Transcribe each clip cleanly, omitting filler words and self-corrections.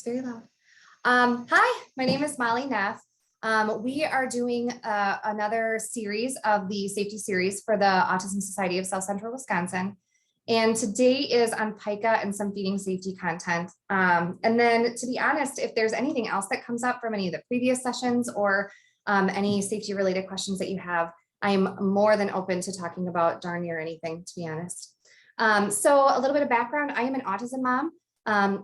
It's very loud. Hi, my name is Molly Naef. We are doing another series of the safety series for the Autism Society of South Central Wisconsin. And today is on Pica and some feeding safety content. And then to be honest, if there's anything else that comes up from any of the previous sessions or any safety related questions that you have, I'm more than open to talking about darn near anything, to be honest. So a little bit of background, I am an autism mom.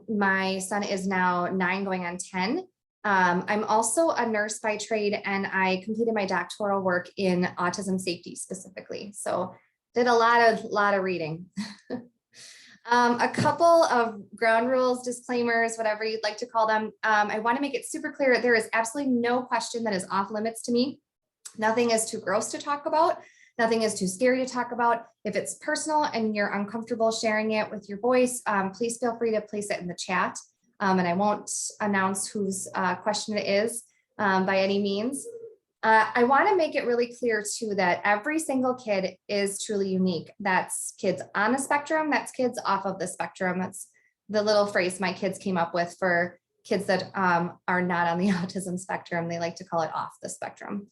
My son is now 9 going on 10. I'm also a nurse by trade, and I completed my doctoral work in autism safety specifically. So did a lot of reading. A couple of ground rules, disclaimers, whatever you'd like to call them. I want to make it super clear. There is absolutely no question that is off limits to me. Nothing is too gross to talk about. Nothing is too scary to talk about. If it's personal and you're uncomfortable sharing it with your voice, please feel free to place it in the chat. And I won't announce whose question it is by any means. I want to make it really clear too that every single kid is truly unique. That's kids on the spectrum, that's kids off of the spectrum. That's the little phrase my kids came up with for kids that are not on the autism spectrum. They like to call it off the spectrum.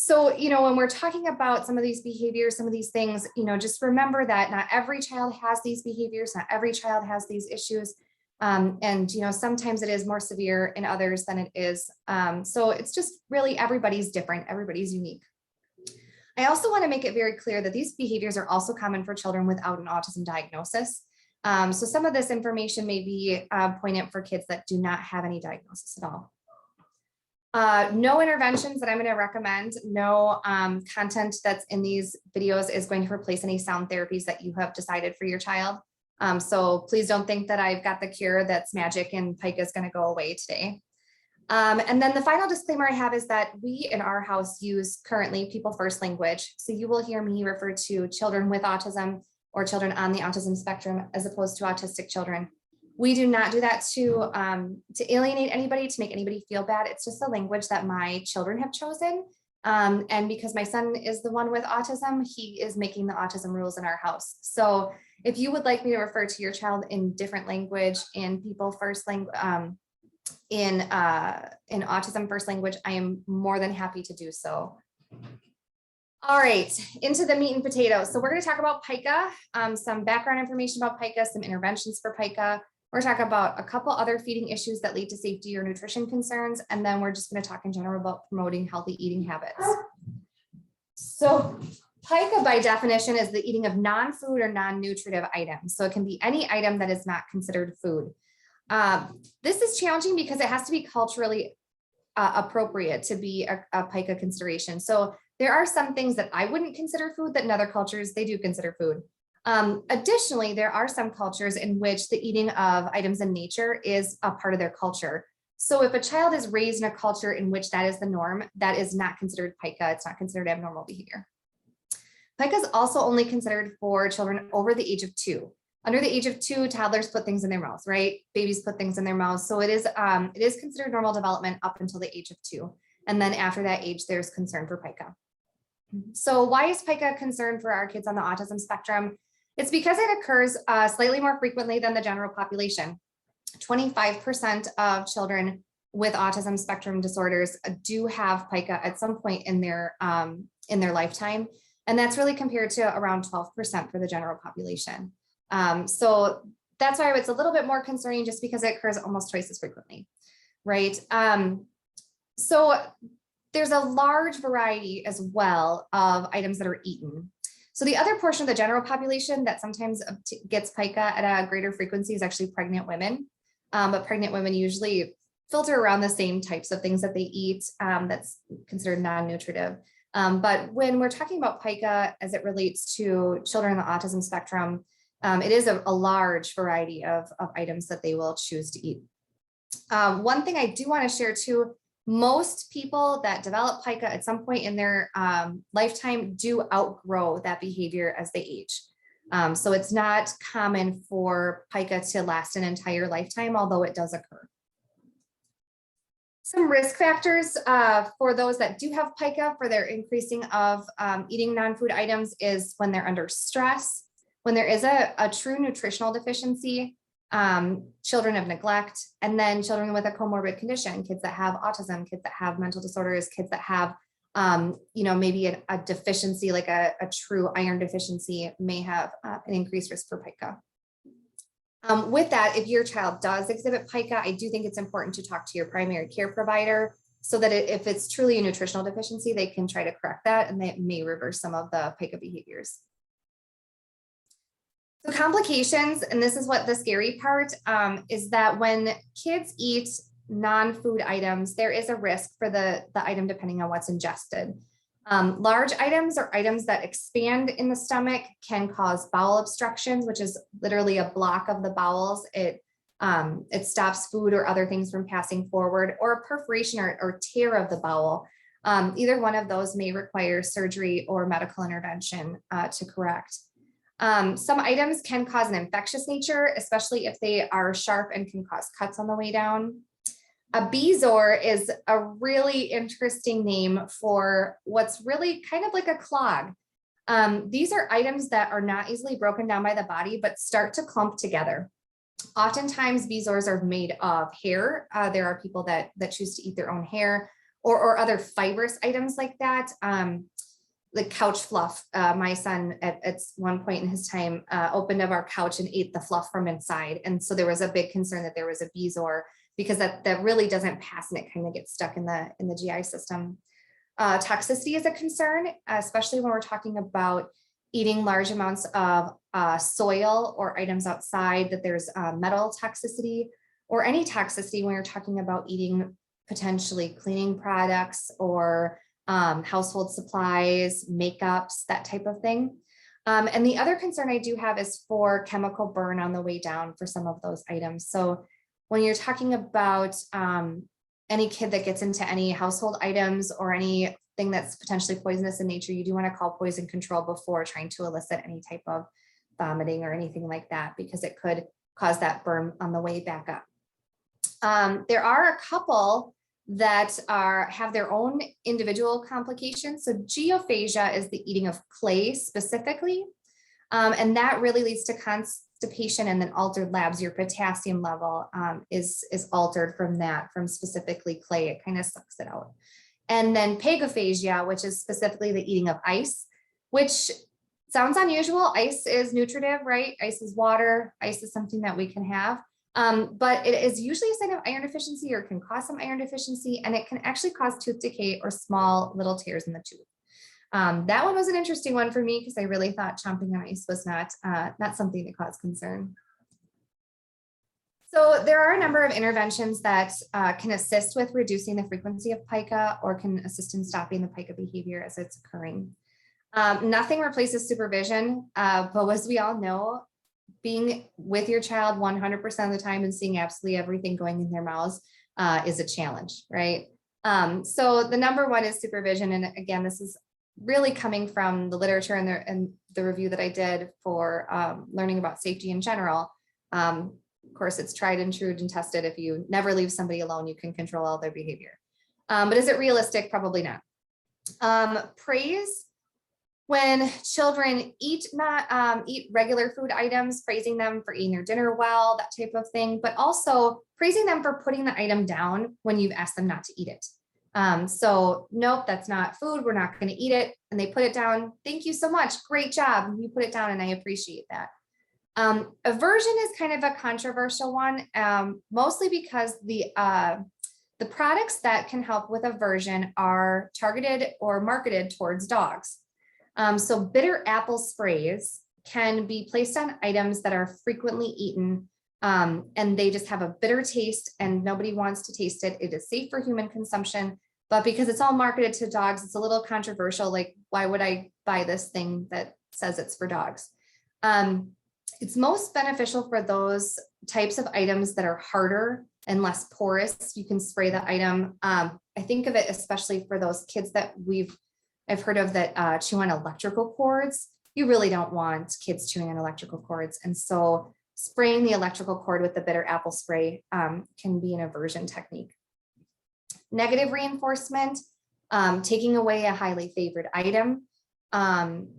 So, when we're talking about some of these behaviors, some of these things, just remember that not every child has these behaviors, not every child has these issues. And sometimes it is more severe in others than it is. So it's just really everybody's different, everybody's unique. I also want to make it very clear that these behaviors are also common for children without an autism diagnosis. So some of this information may be poignant for kids that do not have any diagnosis at all. No interventions that I'm going to recommend, no content that's in these videos is going to replace any sound therapies that you have decided for your child. So please don't think that I've got the cure that's magic and Pica is going to go away today. And then the final disclaimer I have is that we in our house use currently people first language. So you will hear me refer to children with autism or children on the autism spectrum as opposed to autistic children. We do not do that to alienate anybody, to make anybody feel bad. It's just the language that my children have chosen. And because my son is the one with autism, he is making the autism rules in our house. So if you would like me to refer to your child in different language, in people first language, in autism first language, I am more than happy to do so. All right, into the meat and potatoes. So we're going to talk about Pica, some background information about Pica, some interventions for Pica. We're talking about a couple other feeding issues that lead to safety or nutrition concerns, and then we're just going to talk in general about promoting healthy eating habits. So Pica, by definition, is the eating of non-food or non-nutritive items. So it can be any item that is not considered food. This is challenging because it has to be culturally appropriate to be a Pica consideration. So there are some things that I wouldn't consider food that in other cultures they do consider food. Additionally, there are some cultures in which the eating of items in nature is a part of their culture. So if a child is raised in a culture in which that is the norm, that is not considered Pica. It's not considered abnormal behavior. Pica is also only considered for children over the age of 2. Under the age of 2, toddlers put things in their mouths, right? Babies put things in their mouths. So it is considered normal development up until the age of 2. And then after that age, there's concern for Pica. So why is Pica a concern for our kids on the autism spectrum? It's because it occurs slightly more frequently than the general population. 25% of children with autism spectrum disorders do have Pica at some point in their lifetime. And that's really compared to around 12% for the general population. So that's why it's a little bit more concerning just because it occurs almost twice as frequently, right? So there's a large variety as well of items that are eaten. So the other portion of the general population that sometimes gets Pica at a greater frequency is actually pregnant women. But pregnant women usually filter around the same types of things that they eat that's considered non-nutritive. But when we're talking about Pica as it relates to children on the autism spectrum, it is a large variety of items that they will choose to eat. One thing I do want to share too, most people that develop Pica at some point in their lifetime do outgrow that behavior as they age. So it's not common for Pica to last an entire lifetime, although it does occur. Some risk factors for those that do have Pica for their increasing of eating non-food items is when they're under stress, when there is a true nutritional deficiency, children of neglect, and then children with a comorbid condition, kids that have autism, kids that have mental disorders, kids that have, maybe a deficiency, like a true iron deficiency may have an increased risk for pica. With that, if your child does exhibit pica, I do think it's important to talk to your primary care provider so that if it's truly a nutritional deficiency, they can try to correct that and they may reverse some of the pica behaviors. So complications, and this is what the scary part is, that when kids eat non-food items, there is a risk for the item depending on what's ingested. Large items or items that expand in the stomach can cause bowel obstructions, which is literally a block of the bowels. It stops food or other things from passing forward, or a perforation or tear of the bowel. Either one of those may require surgery or medical intervention to correct. Some items can cause an infectious nature, especially if they are sharp and can cause cuts on the way down. A bezoar is a really interesting name for what's really kind of like a clog. These are items that are not easily broken down by the body, but start to clump together. Oftentimes, bezoars are made of hair. There are people that choose to eat their own hair, or other fibrous items like that. Like couch fluff. My son at one point in his time opened up our couch and ate the fluff from inside. And so there was a big concern that there was a bezoar, because that really doesn't pass and it kind of gets stuck in the GI system. Toxicity is a concern, especially when we're talking about eating large amounts of soil or items outside, that there's metal toxicity or any toxicity when you're talking about eating potentially cleaning products or household supplies, makeups, that type of thing. And the other concern I do have is for chemical burn on the way down for some of those items. So when you're talking about any kid that gets into any household items or anything that's potentially poisonous in nature, you do want to call poison control before trying to elicit any type of vomiting or anything like that, because it could cause that burn on the way back up. There are a couple that have their own individual complications. So geophagia is the eating of clay specifically, and that really leads to constipation and then altered labs. Your potassium level is altered from specifically clay. It kind of sucks it out. And then pagophagia, which is specifically the eating of ice, which sounds unusual. Ice is nutritive, right? Ice is water. Ice is something that we can have. But it is usually a sign of iron deficiency, or can cause some iron deficiency, and it can actually cause tooth decay or small little tears in the tooth. That one was an interesting one for me, because I really thought chomping on ice was not something that caused concern. So there are a number of interventions that can assist with reducing the frequency of pica, or can assist in stopping the pica behavior as it's occurring. Nothing replaces supervision, but as we all know, being with your child 100% of the time and seeing absolutely everything going in their mouths is a challenge, right? So the number one is supervision. And again, this is really coming from the literature and the review that I did for learning about safety in general. Of course, it's tried and true and tested. If you never leave somebody alone, you can control all their behavior. But is it realistic? Probably not. Praise. When children eat regular food items, praising them for eating their dinner well, that type of thing, but also praising them for putting the item down when you've asked them not to eat it. So nope, that's not food. We're not going to eat it. And they put it down. Thank you so much. Great job. You put it down and I appreciate that. Aversion is kind of a controversial one, mostly because the products that can help with aversion are targeted or marketed towards dogs. So bitter apple sprays can be placed on items that are frequently eaten, and they just have a bitter taste and nobody wants to taste it. It is safe for human consumption, but because it's all marketed to dogs, it's a little controversial. Like, why would I buy this thing that says it's for dogs? It's most beneficial for those types of items that are harder and less porous. You can spray the item. I think of it especially for those kids that I've heard of that chew on electrical cords. You really don't want kids chewing on electrical cords. And so spraying the electrical cord with the bitter apple spray can be an aversion technique. Negative reinforcement, taking away a highly favored item,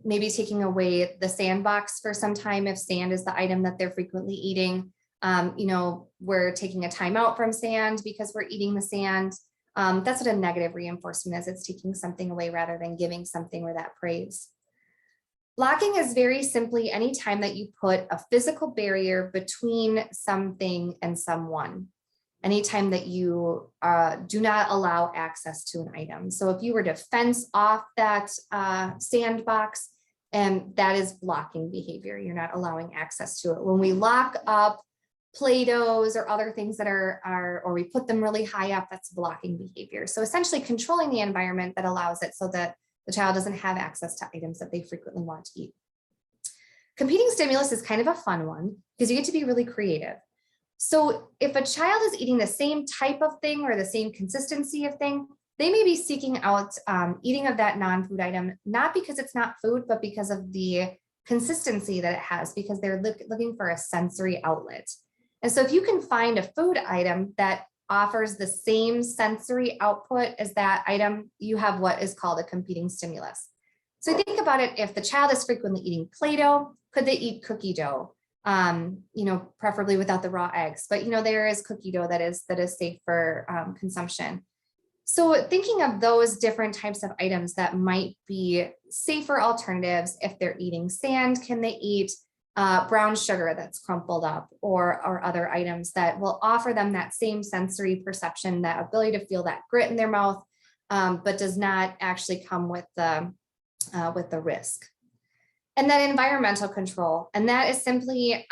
maybe taking away the sandbox for some time if sand is the item that they're frequently eating. We're taking a time out from sand because we're eating the sand. That's what a negative reinforcement is. It's taking something away rather than giving something or that praise. Blocking is very simply any time that you put a physical barrier between something and someone. Anytime that you do not allow access to an item. So if you were to fence off that sandbox, and that is blocking behavior, you're not allowing access to it. When we lock up Play-Dohs or other things that or we put them really high up, that's blocking behavior. So essentially controlling the environment that allows it so that the child doesn't have access to items that they frequently want to eat. Competing stimulus is kind of a fun one because you get to be really creative. So if a child is eating the same type of thing or the same consistency of thing, they may be seeking out eating of that non-food item, not because it's not food, but because of the consistency that it has, because they're looking for a sensory outlet. And so if you can find a food item that offers the same sensory output as that item, you have what is called a competing stimulus. So think about it, if the child is frequently eating Play-Doh, could they eat cookie dough? Preferably without the raw eggs, but there is cookie dough that is safe for consumption. So thinking of those different types of items that might be safer alternatives. If they're eating sand, can they eat brown sugar that's crumpled up or other items that will offer them that same sensory perception, that ability to feel that grit in their mouth, but does not actually come with the risk. And then environmental control, and that is simply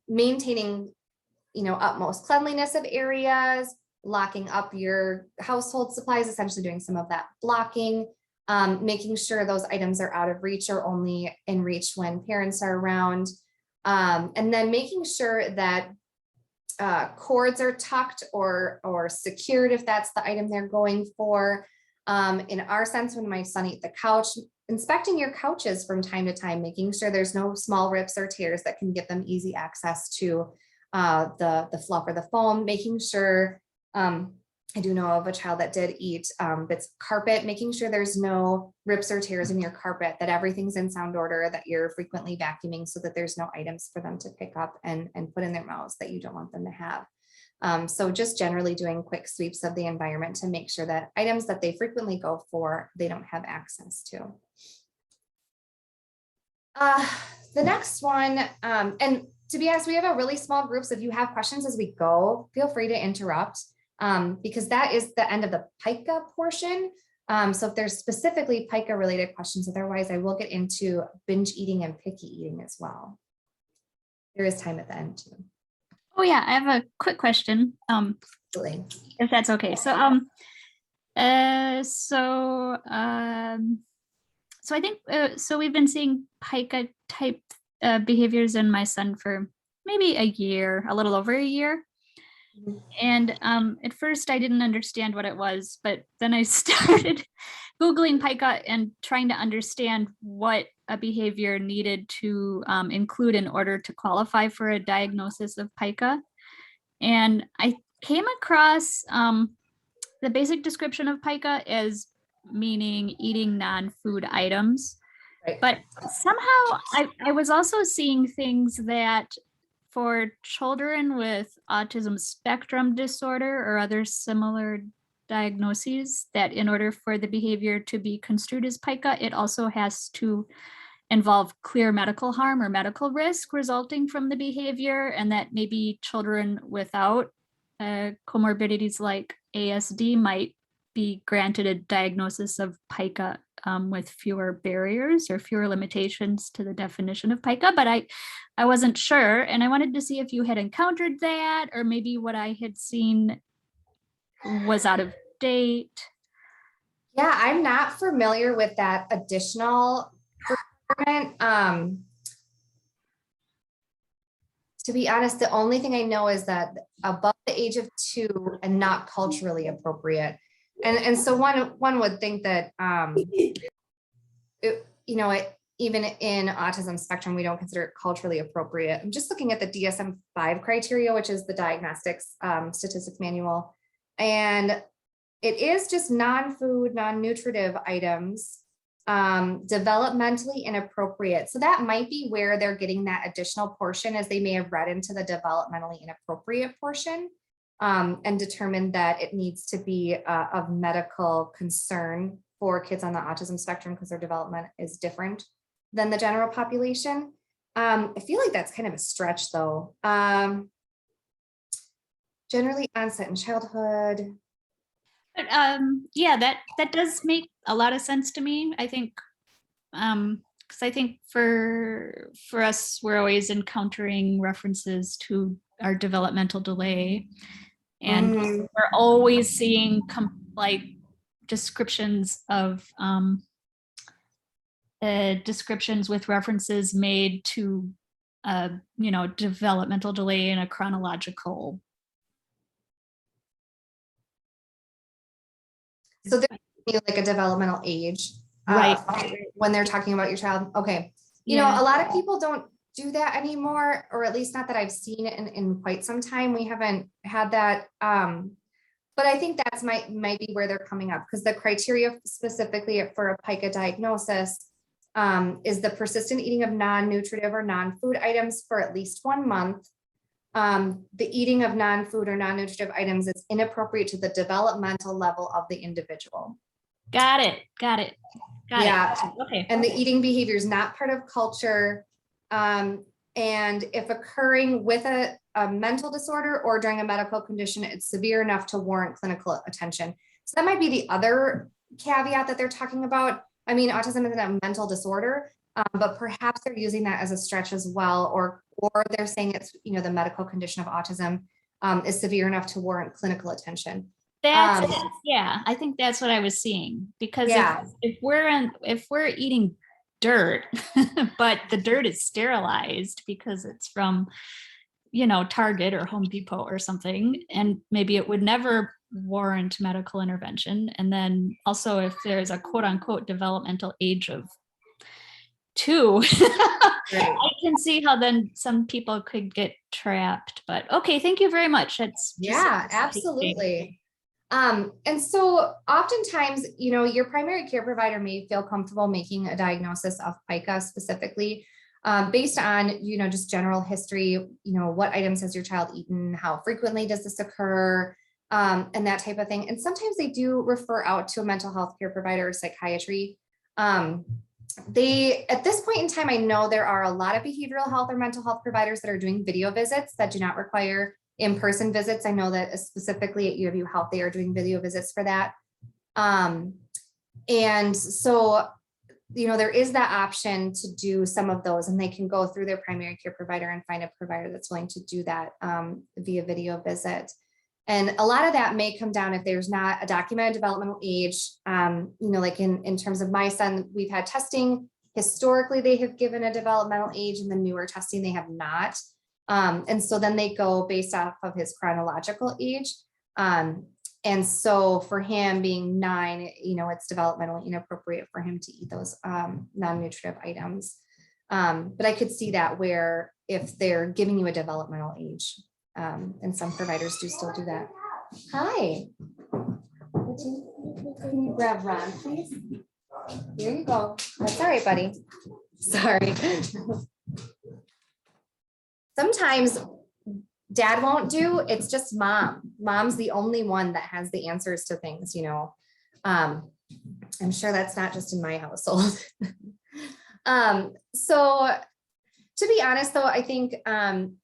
maintaining, utmost cleanliness of areas, locking up your household supplies, essentially doing some of that blocking, making sure those items are out of reach or only in reach when parents are around, and then making sure that cords are tucked or secured if that's the item they're going for. In our sense, when my son ate the couch, inspecting your couches from time to time, making sure there's no small rips or tears that can get them easy access to the fluff or the foam, making sure, I do know of a child that did eat bits of carpet, making sure there's no rips or tears in your carpet, that everything's in sound order, that you're frequently vacuuming so that there's no items for them to pick up and put in their mouths that you don't want them to have. So just generally doing quick sweeps of the environment to make sure that items that they frequently go for, they don't have access to. The next one, and to be honest, we have a really small group, so if you have questions as we go, feel free to interrupt, because that is the end of the Pica portion. So if there's specifically Pica related questions, otherwise I will get into binge eating and picky eating as well. There is time at the end too. Oh yeah, I have a quick question. If that's okay. So I think so we've been seeing Pica type behaviors in my son for maybe a year, a little over a year. And at first I didn't understand what it was, but then I started Googling Pica and trying to understand what a behavior needed to include in order to qualify for a diagnosis of Pica. And I came across the basic description of Pica as meaning eating non-food items. Right. But somehow I was also seeing things that for children with autism spectrum disorder or other similar diagnoses, that in order for the behavior to be construed as Pica, it also has to involve clear medical harm or medical risk resulting from the behavior, and that maybe children without comorbidities like ASD might be granted a diagnosis of Pica with fewer barriers or fewer limitations to the definition of Pica, but I wasn't sure, and I wanted to see if you had encountered that, or maybe what I had seen was out of date. Yeah, I'm not familiar with that additional requirement. To be honest, the only thing I know is that above the age of 2 and not culturally appropriate. And so one would think that, even in autism spectrum, we don't consider it culturally appropriate. I'm just looking at the DSM-5 criteria, which is the diagnostics statistics manual. And it is just non-food, non-nutritive items developmentally inappropriate. So that might be where they're getting that additional portion, as they may have read into the developmentally inappropriate portion and determined that it needs to be of medical concern for kids on the autism spectrum because their development is different than the general population. I feel like that's kind of a stretch though. Generally onset in childhood. But yeah, that does make a lot of sense to me. I think because I think for us, we're always encountering references to our developmental delay, and we're always seeing like descriptions of descriptions with references made to you know, developmental delay in a chronological. So there's like a developmental age, right, when they're talking about your child. Okay. You know, a lot of people don't do that anymore, or at least not that I've seen it in quite some time. We haven't had that. But I think that's might be where they're coming up, because the criteria specifically for a Pica diagnosis is the persistent eating of non-nutritive or non-food items for at least 1 month. The eating of non-food or non-nutritive items is inappropriate to the developmental level of the individual. Got it. Yeah. Okay. And the eating behavior is not part of culture. And if occurring with a mental disorder or during a medical condition, it's severe enough to warrant clinical attention. So that might be the other caveat that they're talking about. I mean, autism isn't a mental disorder, but perhaps they're using that as a stretch as well, or they're saying it's, you know, the medical condition of autism is severe enough to warrant clinical attention. That's yeah, I think that's what I was seeing, because if we're eating dirt, but the dirt is sterilized because it's from, you know, Target or Home Depot or something, and maybe it would never warrant medical intervention. And then also, if there's a quote unquote developmental age of 2, right. I can see how then some people could get trapped. But okay, thank you very much. That's absolutely. And so oftentimes, you know, your primary care provider may feel comfortable making a diagnosis of Pica specifically based on, you know, just general history, you know, what items has your child eaten, how frequently does this occur, and that type of thing. And sometimes they do refer out to a mental health care provider or psychiatry. At this point in time, I know there are a lot of behavioral health or mental health providers that are doing video visits that do not require in-person visits. I know that specifically at UW Health, they are doing video visits for that. And so, you know, there is that option to do some of those, and they can go through their primary care provider and find a provider that's willing to do that via video visit. And a lot of that may come down if there's not a documented developmental age. You know, like in terms of my son, we've had testing. Historically, they have given a developmental age, and the newer testing, they have not. And so then they go based off of his chronological age. And so for him being 9, you know, it's developmentally inappropriate for him to eat those non-nutritive items. But I could see that where if they're giving you a developmental age, and some providers do still do that. Hi. Can you grab Ron, please? Here you go. That's all right, buddy. Sorry. Sometimes dad won't do, it's just mom. Mom's the only one that has the answers to things, you know. I'm sure that's not just in my household. So to be honest, though, I think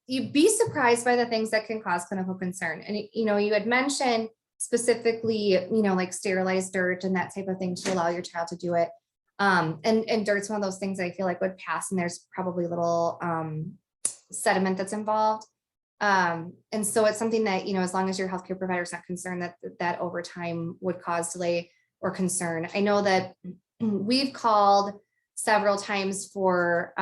you'd be surprised by the things that can cause clinical concern. And, you know, you had mentioned specifically, you know, like sterilized dirt and that type of thing to allow your child to do it. And dirt's one of those things I feel like would pass, and there's probably little sediment that's involved. And so it's something that, you know, as long as your healthcare provider is not concerned that over time would cause delay or concern. I know that we've called several times for,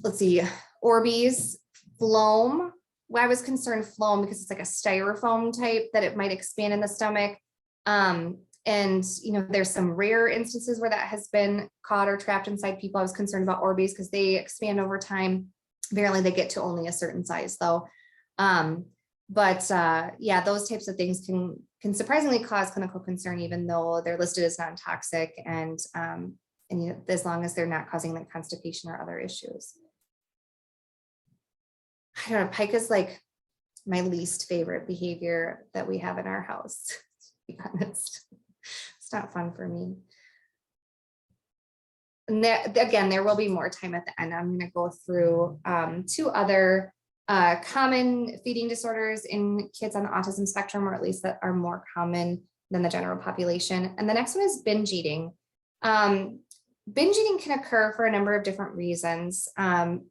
let's see, Orbeez, phloem. Well, I was concerned phloem because it's like a styrofoam type that it might expand in the stomach. And, you know, there's some rare instances where that has been caught or trapped inside people. I was concerned about Orbeez because they expand over time. Apparently they get to only a certain size though. But yeah, those types of things can surprisingly cause clinical concern, even though they're listed as non-toxic, and you know, as long as they're not causing like constipation or other issues. I don't know, Pica is like my least favorite behavior that we have in our house, to be honest. It's not fun for me. And again, there will be more time at the end. I'm going to go through 2 other common feeding disorders in kids on the autism spectrum, or at least that are more common than the general population. And the next one is binge eating. Binge eating can occur for a number of different reasons,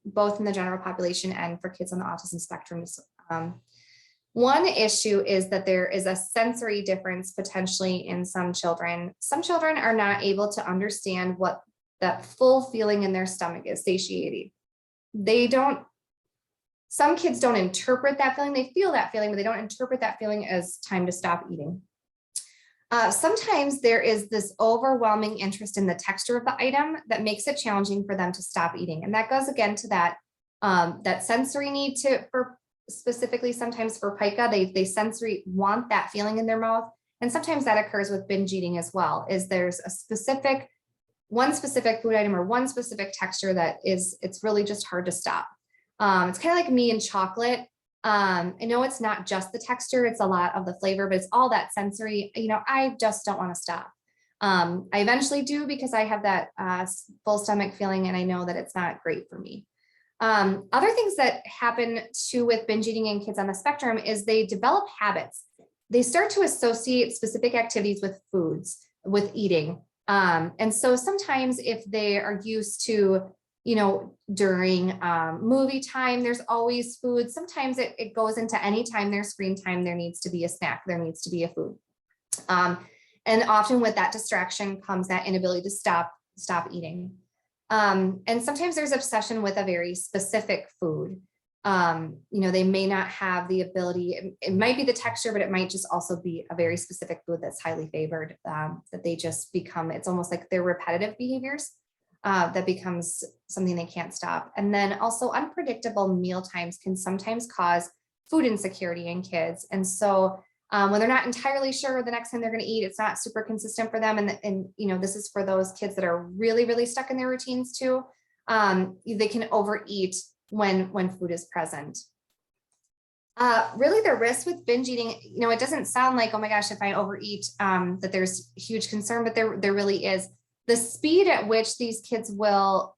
both in the general population and for kids on the autism spectrum. One issue is that there is a sensory difference potentially in some children. Some children are not able to understand what that full feeling in their stomach is, satiety. Some kids don't interpret that feeling. They feel that feeling, but they don't interpret that feeling as time to stop eating. Sometimes there is this overwhelming interest in the texture of the item that makes it challenging for them to stop eating. And that goes again to that sensory need for specifically sometimes for Pica, they sensory want that feeling in their mouth. And sometimes that occurs with binge eating as well, is there's one specific food item or one specific texture that it's really just hard to stop. It's kind of like me and chocolate. I know it's not just the texture, it's a lot of the flavor, but it's all that sensory, you know, I just don't want to stop. I eventually do because I have that full stomach feeling and I know that it's not great for me. Other things that happen too with binge eating in kids on the spectrum is they develop habits. They start to associate specific activities with foods, with eating. And so sometimes if they are used to, you know, during movie time, there's always food. Sometimes it goes into any time there's screen time, there needs to be a snack, there needs to be a food. And often with that distraction comes that inability to stop eating. And sometimes there's obsession with a very specific food. You know, they may not have the ability, it might be the texture, but it might just also be a very specific food that's highly favored, that they just become, it's almost like they're repetitive behaviors that becomes something they can't stop. And then also unpredictable meal times can sometimes cause food insecurity in kids. And so when they're not entirely sure the next time they're going to eat, it's not super consistent for them. And you know, this is for those kids that are really, really stuck in their routines too. They can overeat when food is present. Really the risk with binge eating, you know, it doesn't sound like, oh my gosh, if I overeat, that there's huge concern, but there really is. The speed at which these kids will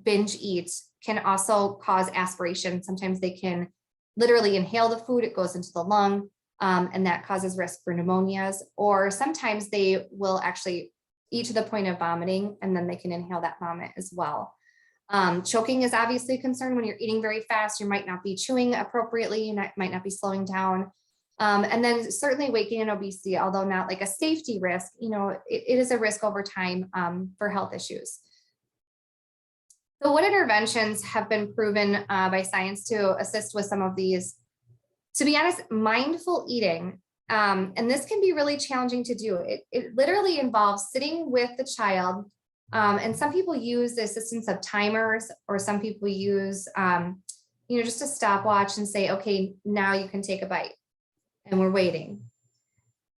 binge eat can also cause aspiration. Sometimes they can literally inhale the food, it goes into the lung, and that causes risk for pneumonias. Or sometimes they will actually eat to the point of vomiting, and then they can inhale that vomit as well. Choking is obviously a concern. When you're eating very fast, you might not be chewing appropriately, you might not be slowing down. And then certainly weight gain and obesity, although not like a safety risk, you know, it is a risk over time for health issues. So what interventions have been proven by science to assist with some of these? To be honest, mindful eating, and this can be really challenging to do. It literally involves sitting with the child, and some people use the assistance of timers, or some people use, you know, just a stopwatch and say, okay, now you can take a bite. And we're waiting.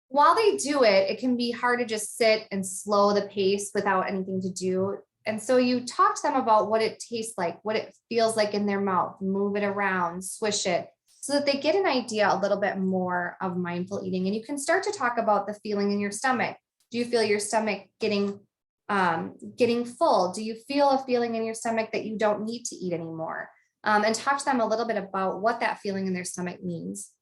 While they do it, it can be hard to just sit and slow the pace without anything to do. And so you talk to them about what it tastes like, what it feels like in their mouth, move it around, swish it, so that they get an idea a little bit more of mindful eating. And you can start to talk about the feeling in your stomach. Do you feel your stomach getting full? Do you feel a feeling in your stomach that you don't need to eat anymore? And talk to them a little bit about what that feeling in their stomach means.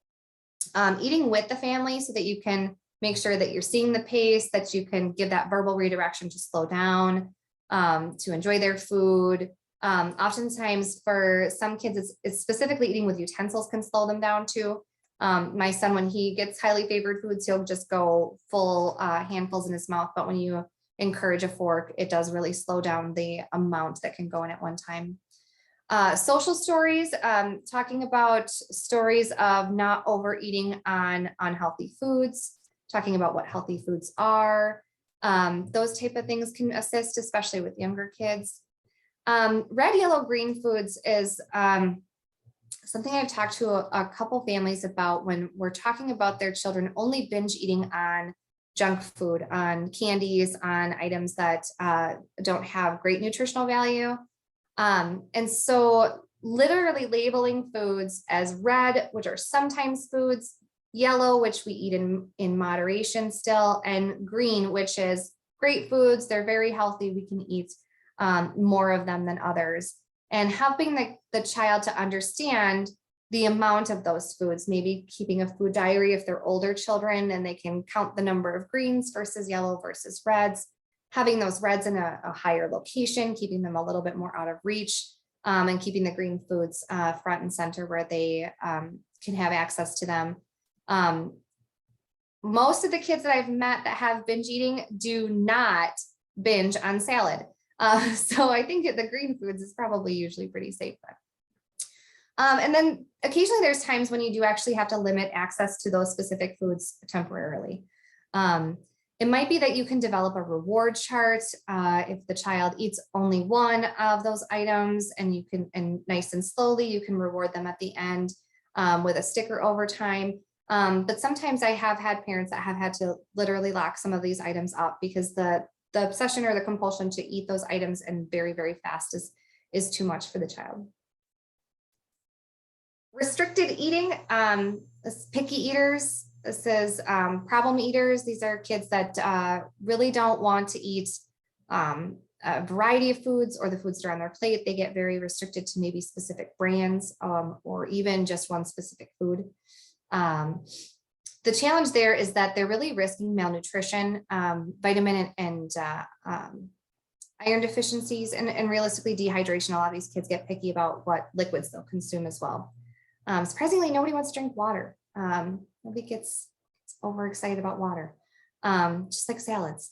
Eating with the family so that you can make sure that you're seeing the pace, that you can give that verbal redirection to slow down, to enjoy their food. Oftentimes for some kids, it's specifically eating with utensils can slow them down too. My son, when he gets highly favored foods, he'll just go full handfuls in his mouth. But when you encourage a fork, it does really slow down the amount that can go in at one time. Social stories, talking about stories of not overeating on unhealthy foods, talking about what healthy foods are. Those type of things can assist, especially with younger kids. Red, yellow, green foods is something I've talked to a couple families about when we're talking about their children only binge eating on junk food, on candies, on items that don't have great nutritional value. And so literally labeling foods as red, which are sometimes foods, yellow, which we eat in moderation still, and green, which is great foods. They're very healthy. We can eat more of them than others. And helping the child to understand the amount of those foods, maybe keeping a food diary if they're older children and they can count the number of greens versus yellow versus reds, having those reds in a higher location, keeping them a little bit more out of reach, and keeping the green foods front and center where they can have access to them. Most of the kids that I've met that have binge eating do not binge on salad. So I think the green foods is probably usually pretty safe. And then occasionally there's times when you do actually have to limit access to those specific foods temporarily. It might be that you can develop a reward chart if the child eats only one of those items, and you can, and nice and slowly, you can reward them at the end with a sticker over time. But sometimes I have had parents that have had to literally lock some of these items up because the obsession or the compulsion to eat those items and very, very fast is too much for the child. Restricted eating, picky eaters. This is problem eaters. These are kids that really don't want to eat a variety of foods or the foods that are on their plate. They get very restricted to maybe specific brands or even just one specific food. The challenge there is that they're really risking malnutrition, vitamin and iron deficiencies, and realistically dehydration. A lot of these kids get picky about what liquids they'll consume as well. Surprisingly, nobody wants to drink water. Nobody gets overexcited about water, just like salads.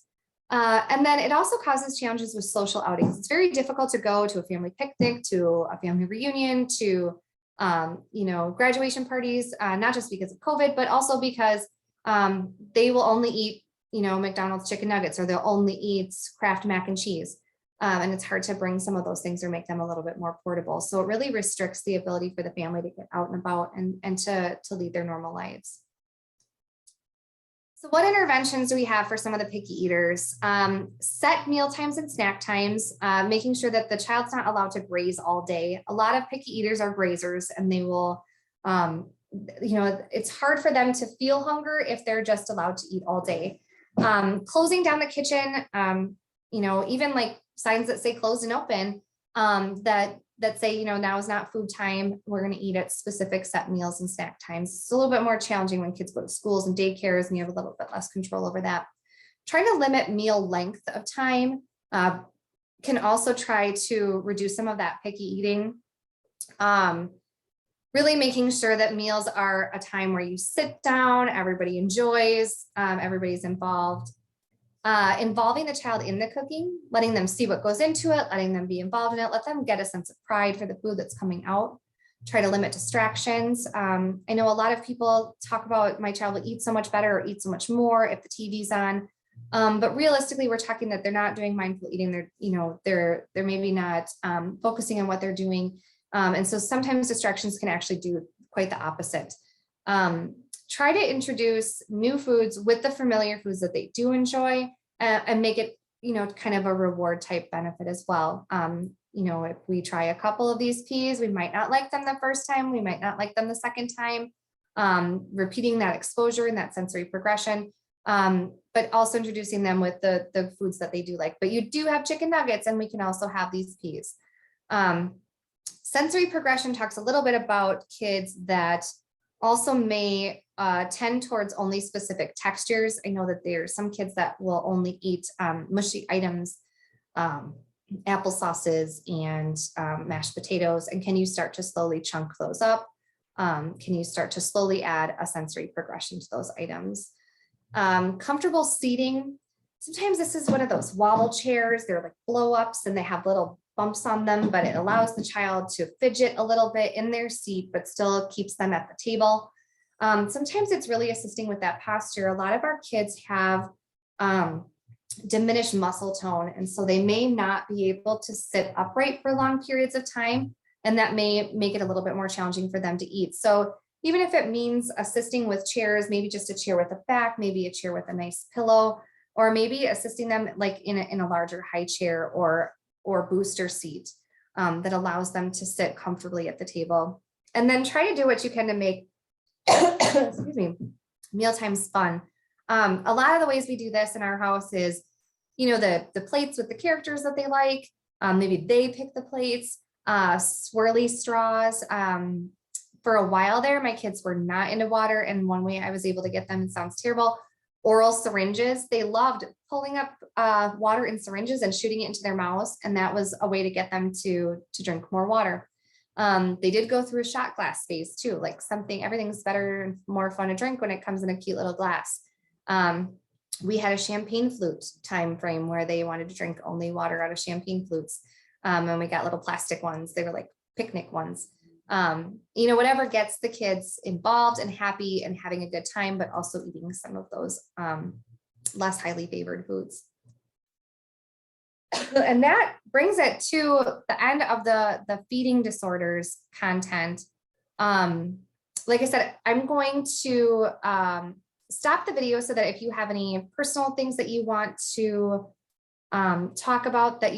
And then it also causes challenges with social outings. It's very difficult to go to a family picnic, to a family reunion, to graduation parties, not just because of COVID, but also because they will only eat, McDonald's chicken nuggets, or they'll only eat Kraft mac and cheese. And it's hard to bring some of those things or make them a little bit more portable. So it really restricts the ability for the family to get out and about and to lead their normal lives. So what interventions do we have for some of the picky eaters? Set meal times and snack times, making sure that the child's not allowed to graze all day. A lot of picky eaters are grazers, and they will, it's hard for them to feel hunger if they're just allowed to eat all day. Closing down the kitchen, even like signs that say closed and open, that say, now is not food time. We're going to eat at specific set meals and snack times. It's a little bit more challenging when kids go to schools and daycares and you have a little bit less control over that. Trying to limit meal length of time can also try to reduce some of that picky eating. Really making sure that meals are a time where you sit down, everybody enjoys, everybody's involved. Involving the child in the cooking, letting them see what goes into it, letting them be involved in it, let them get a sense of pride for the food that's coming out. Try to limit distractions. I know a lot of people talk about my child will eat so much better or eat so much more if the TV's on. But realistically, we're talking that they're not doing mindful eating. They're maybe not focusing on what they're doing. And so sometimes distractions can actually do quite the opposite. Try to introduce new foods with the familiar foods that they do enjoy, and make it, kind of a reward type benefit as well. If we try a couple of these peas, we might not like them the first time, we might not like them the second time. Repeating that exposure and that sensory progression, but also introducing them with the foods that they do like. But you do have chicken nuggets, and we can also have these peas. Sensory progression talks a little bit about kids that also may tend towards only specific textures. I know that there's some kids that will only eat mushy items, applesauces and mashed potatoes. And can you start to slowly chunk those up? Can you start to slowly add a sensory progression to those items? Comfortable seating. Sometimes this is one of those wobble chairs. They're like blow ups and they have little bumps on them, but it allows the child to fidget a little bit in their seat, but still keeps them at the table. Sometimes it's really assisting with that posture. A lot of our kids have diminished muscle tone, and so they may not be able to sit upright for long periods of time. and that may make it a little bit more challenging for them to eat. So even if it means assisting with chairs, maybe just a chair with a back, maybe a chair with a nice pillow, or maybe assisting them like in a larger high chair or booster seat that allows them to sit comfortably at the table. And then try to do what you can to make excuse me, meal times fun. A lot of the ways we do this in our house is, you know, the plates with the characters that they like. Maybe they pick the plates, swirly straws. For a while there, my kids were not into water. And one way I was able to get them, it sounds terrible, oral syringes. They loved pulling up water in syringes and shooting it into their mouths. And that was a way to get them to drink more water. They did go through a shot glass phase too, like everything's better and more fun to drink when it comes in a cute little glass. We had a champagne flute time frame where they wanted to drink only water out of champagne flutes. And we got little plastic ones. They were like picnic ones. You know, whatever gets the kids involved and happy and having a good time, but also eating some of those less highly favored foods. And that brings it to the end of the feeding disorders content. Like I said, I'm going to stop the video so that if you have any personal things that you want to talk about that you